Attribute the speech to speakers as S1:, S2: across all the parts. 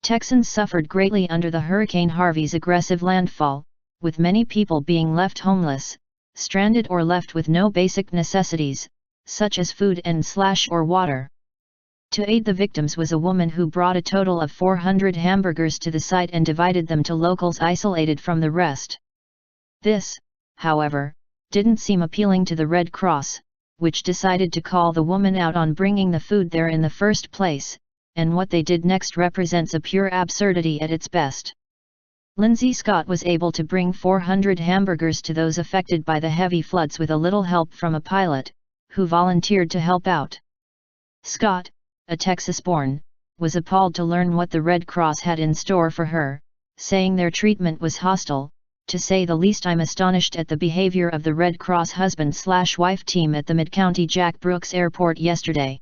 S1: Texans suffered greatly under the Hurricane Harvey's aggressive landfall, with many people being left homeless, stranded or left with no basic necessities, such as food and/or water. To aid the victims was a woman who brought a total of 400 hamburgers to the site and divided them to locals isolated from the rest. This, however, didn't seem appealing to the Red Cross, which decided to call the woman out on bringing the food there in the first place, and what they did next represents a pure absurdity at its best. Lindsay Scott was able to bring 400 hamburgers to those affected by the heavy floods with a little help from a pilot, who volunteered to help out. Scott, a Texas-born, was appalled to learn what the Red Cross had in store for her, saying their treatment was hostile. To say the least, I'm astonished at the behavior of the Red Cross husband/wife team at the Mid-County Jack Brooks Airport yesterday,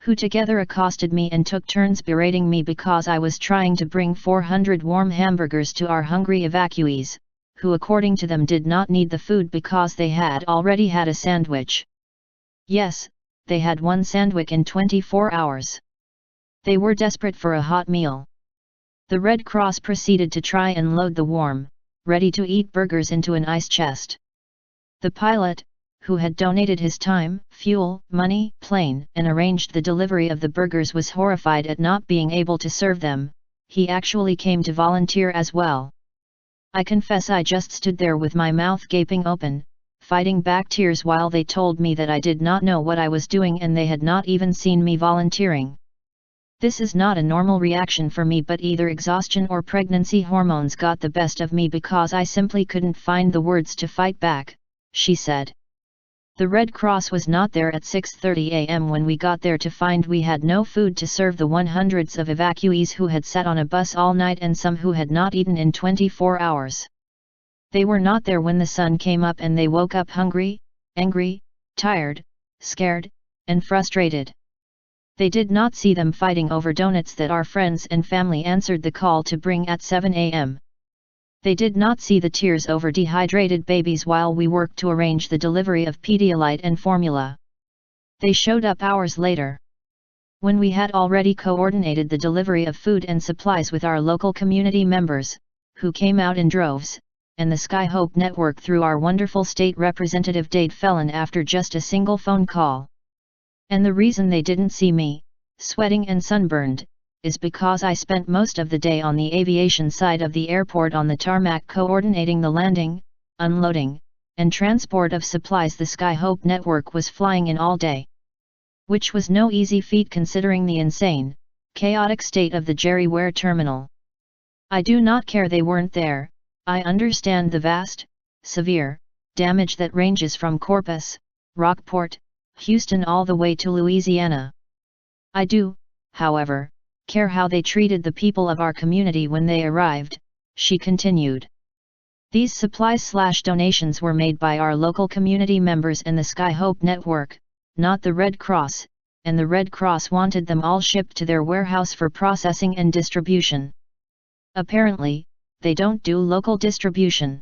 S1: who together accosted me and took turns berating me because I was trying to bring 400 warm hamburgers to our hungry evacuees, who according to them did not need the food because they had already had a sandwich. Yes, they had one sandwich in 24 hours. They were desperate for a hot meal. The Red Cross proceeded to try and load the warm, ready-to-eat burgers into an ice chest. The pilot, who had donated his time, fuel, money, plane, and arranged the delivery of the burgers, was horrified at not being able to serve them. He actually came to volunteer as well. I confess I just stood there with my mouth gaping open, fighting back tears while they told me that I did not know what I was doing and they had not even seen me volunteering. This is not a normal reaction for me, but either exhaustion or pregnancy hormones got the best of me because I simply couldn't find the words to fight back, she said. The Red Cross was not there at 6:30 a.m. when we got there to find we had no food to serve the hundreds of evacuees who had sat on a bus all night and some who had not eaten in 24 hours. They were not there when the sun came up and they woke up hungry, angry, tired, scared, and frustrated. They did not see them fighting over donuts that our friends and family answered the call to bring at 7 a.m. They did not see the tears over dehydrated babies while we worked to arrange the delivery of Pedialyte and formula. They showed up hours later, when we had already coordinated the delivery of food and supplies with our local community members, who came out in droves, and the Sky Hope Network through our wonderful state representative Dade Fellon after just a single phone call. And the reason they didn't see me, sweating and sunburned, is because I spent most of the day on the aviation side of the airport on the tarmac coordinating the landing, unloading, and transport of supplies the Sky Hope Network was flying in all day. Which was no easy feat considering the insane, chaotic state of the Jerry Ware terminal. I do not care they weren't there. I understand the vast, severe, damage that ranges from Corpus, Rockport, Houston all the way to Louisiana. I do, however, care how they treated the people of our community when they arrived, she continued. These supplies/donations were made by our local community members and the Sky Hope Network, not the Red Cross, and the Red Cross wanted them all shipped to their warehouse for processing and distribution. Apparently, they don't do local distribution.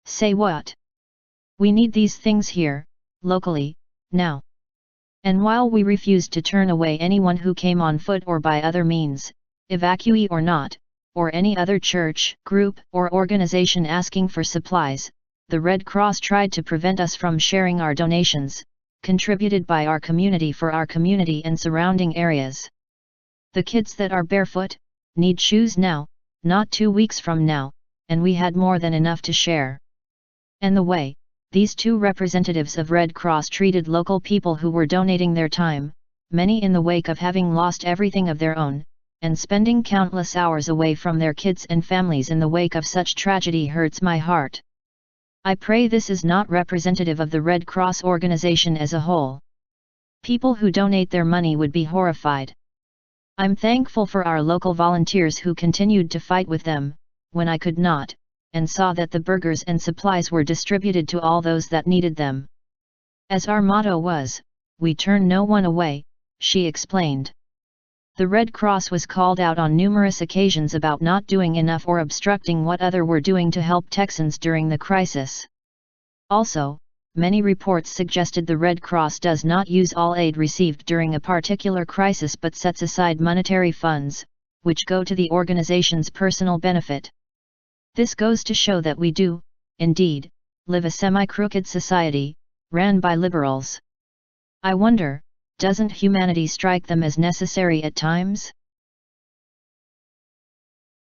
S1: Say what? We need these things here, locally, now. And while we refused to turn away anyone who came on foot or by other means, evacuee or not, or any other church, group, or organization asking for supplies, the Red Cross tried to prevent us from sharing our donations, contributed by our community for our community and surrounding areas. The kids that are barefoot, need shoes now, not 2 weeks from now, and we had more than enough to share. And the way these two representatives of Red Cross treated local people who were donating their time, many in the wake of having lost everything of their own, and spending countless hours away from their kids and families in the wake of such tragedy hurts my heart. I pray this is not representative of the Red Cross organization as a whole. People who donate their money would be horrified. I'm thankful for our local volunteers who continued to fight with them, when I could not, and saw that the burgers and supplies were distributed to all those that needed them. As our motto was, we turn no one away, she explained. The Red Cross was called out on numerous occasions about not doing enough or obstructing what others were doing to help Texans during the crisis. Also, many reports suggested the Red Cross does not use all aid received during a particular crisis but sets aside monetary funds, which go to the organization's personal benefit. This goes to show that we do, indeed, live a semi-crooked society, ran by liberals. I wonder, doesn't humanity strike them as necessary at times?